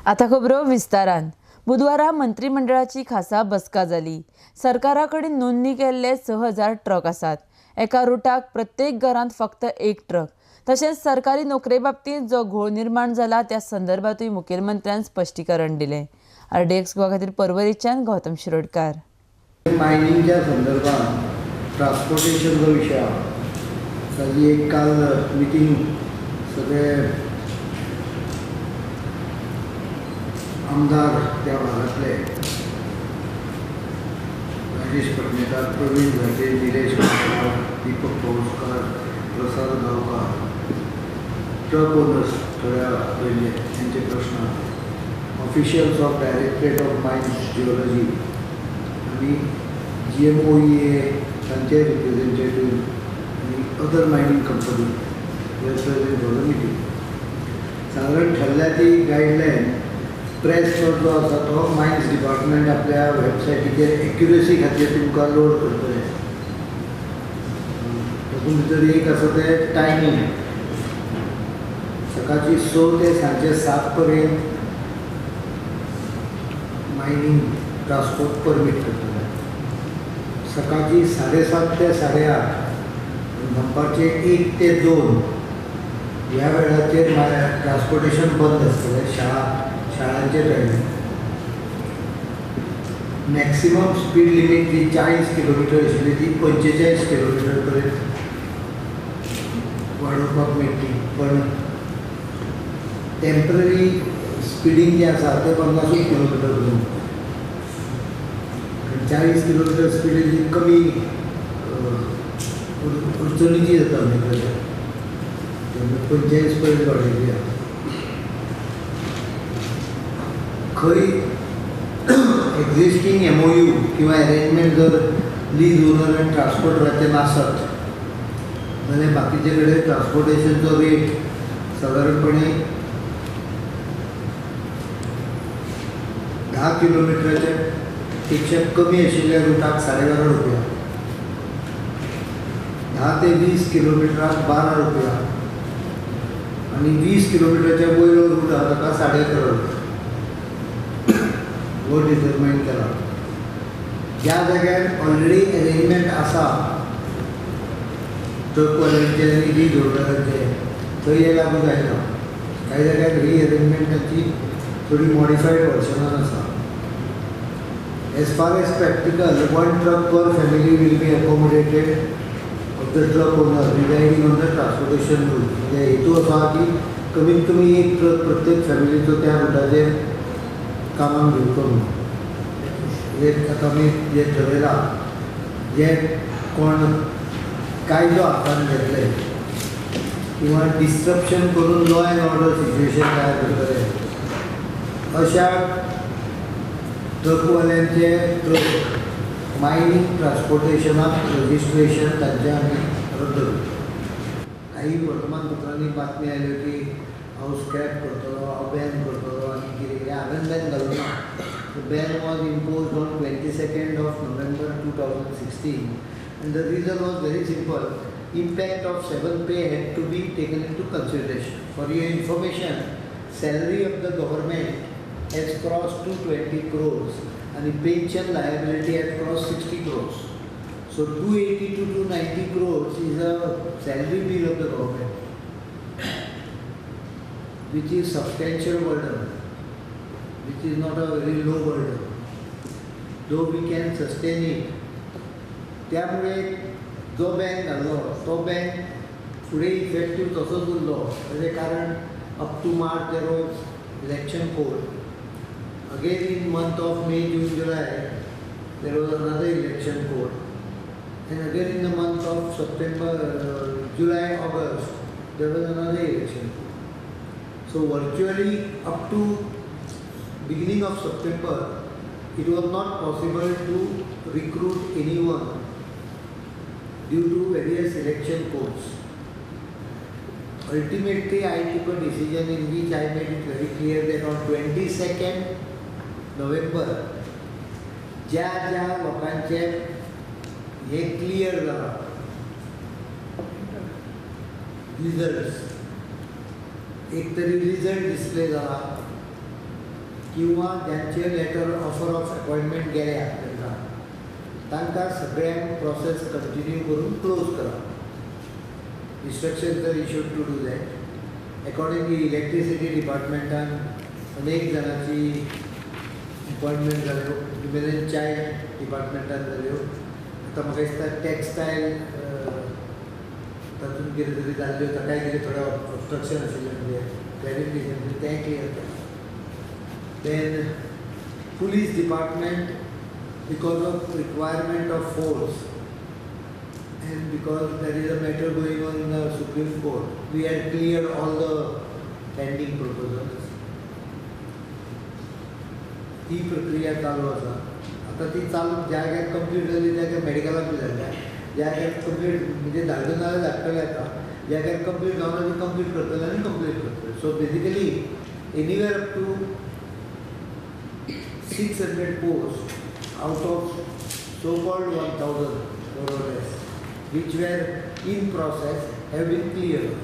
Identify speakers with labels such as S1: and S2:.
S1: आता खबरो विस्तारान. बुधवारा मंत्रिमंडळाची खासा बसका जाली. सरकाराकडे नोंदणी केल्ले 6000 ट्रक आसात. एका रुटाक प्रत्येक घरांत फक्त एक ट्रक. तशेंच सरकारी नोकरे बाबतींत जो घोळ निर्माण जाला त्या संदर्भातूय मुखेलमंत्र्यान स्पश्टीकरण दिलें. RDX गोवा खातीर पर्वरीच्यान गौतम शिरोडकार.
S2: मायनिंगच्या संदर्भात ट्रान्सपोर्टेशनचा विषय हा. ताजी एक काल मिटींग सगळे आमदार त्या भागातले राजेश पटणेकर, प्रवीण घाटे, निलेश कामगार, दीपक पौसकार, प्रसाद गावकार, ट्रक ओनर्स थोड्या पहिले त्यांचे प्रश्न, officials of directorate of mines geology आणि GMOEA तांचे रिप्रेझेंटेटिव्ह आणि other mining company represent for the meeting. साधारण ठरल्या ती गायडलायन प्रेस नोट जो आसा तो मायन्स डिपार्टमेंट आपल्या वेबसायटीचेर एक्युरेसी खातीर तुमकां लोड करतले. तातूंत भितर एक आसा तें टायमींग, सकाळची 6 ते सांजे 7 पर्यंत मायनिंग ट्रान्सपोर्ट परमीट करतले. सकाळची 7:30 ते 8:30, दनपारचे 1 ते 2 ह्या वेळाचेर ट्रान्सपोर्टेशन बंद आसतलें. शाळांचे टायमींग. मॅक्सिमम स्पीड लिमीट जी 40 किलोमिटर आशिल्ली ती 45 किलोमिटर पर्यंत वाडोवपाक मेळटली. पण टेम्पररी स्पिडींग जें आसा तें 50 किलोमिटर पर्यंत. 40 किलोमिटर स्पिडीन जी कमी अडचणीची जाता न्ही, तेन्ना 45 पर्यंत वाडयली आसा. खंय एक्झिस्टींग MOU किंवा अरेंजमेंट जर लीज ओनर आनी ट्रान्सपोर्टराचे नासत जाल्यार बाकीचे कडेन ट्रान्सपोर्टेशनचो रेट सादारणपणे 10 किलोमिटराच्या पेक्षा कमी आशिल्ल्या रुटाक 12.5 रुपया, 10 ते 20 किलोमिटराक 12 रुपया आणि 20 किलोमिटरच्या वयर रूट आसा ताका 11.5 रुपया वो डिटरमाइन केला. ज्या जाग्यार ऑलरेडी अरेंजमेंट आसा ट्रकवाल्यांचे आनी लीज होल्डरांचे थंय हे लागू जायना. कांय जाग्यार ही अरेंजमेंटाची थोडी मॉडिफायड वर्शनान आसा. As far as practical, 1 truck per family will be accommodated of the truck owner residing on the transportation route. म्हणजे हेतू असा की कमीत कमी एक ट्रक प्रत्येक फॅमिलीचो त्या रुटाचेर कामाक घेवचो म्हणून. एक आतां आमी जें ठरयलां, जे कोण कायदो हातांत घेतले किंवा डिस्ट्रप्शन करून लॉ एंड ऑर्डर सिच्युएशन तयार करतले अशा ट्रकवाल्यांचे ट्रक मायनिंग ट्रान्सपोर्टेशनाक रजिस्ट्रेशन तांचें आमी रद्द करतले. काही वर्तमानपत्रांनी बातमी आयल्यो की हांव स्क्रॅप करतलो, हांव बॅन करतलो आनी कितें कितें. हांवें बॅन घालूं ना. The ban was imposed on 22nd of November 2016 and the reason was very simple. Impact of 7-pay had to be taken into consideration. For your information, salary of the government has crossed 220 crores and the pension liability has crossed 60 crores. So 280 to 290 crores is a salary bill of the government, which is substantial burden, which is not a very low burden, though we can sustain it. त्यामुळे जो ban घाल्लो तो ban फुडें effective तसोच उरलो. ताजें कारण up to March there was election code. Again in month of May, June, July there was another election code, and again in the month of September, July, August there was another election code. So virtually up to beginning of September, it was not possible to recruit anyone due to various election codes. Ultimately, I took a decision in which I made it very clear that on 22nd November, ज्या ज्या लोकांचे हे clear जाला results, एक तरी result display जाला किंवा ज्यांचे लेटर ऑफर ऑफ अपॉइंटमेंट गेल्या तेन्ना तांकां सगळ्यांक प्रोसेस कंटिन्यू करून क्लोज करप instructions are issued to do that accordingly electricity डिपार्टमेंटान अनेक जाणांची अपॉइंटमेंट जाल्यो विमेन चायल्ड डिपार्टमेंटान जाल्यो आतां म्हाका दिसता टॅक्सटायल तातूंत कितें तरी जाल्ल्यो ताकाय कितें थोडें ऑब्स्ट्रक्शन आशिल्लें म्हणजे क्लॅरिफिकेशन तें क्लियर केलें then police department because of requirement of force and because there is a matter going on in the Supreme Court we had cleared all the pending proposals ही प्रक्रिया चालू आसा आतां ती चालू ज्या जाग्यार कंप्लीट जाली त्या जाग्यार मेडिकलाक बी जाल्या ज्या जाग्यार कंप्लीट म्हणजे धाडून नाल्यार धाडटले आतां ज्या जाग्यार कंप्लीट जावना ती कंप्लीट करतले आनी कंप्लीट करतले so basically anywhere up to 600 posts out of so-called 1,000 more or less, which were in process, have been cleared.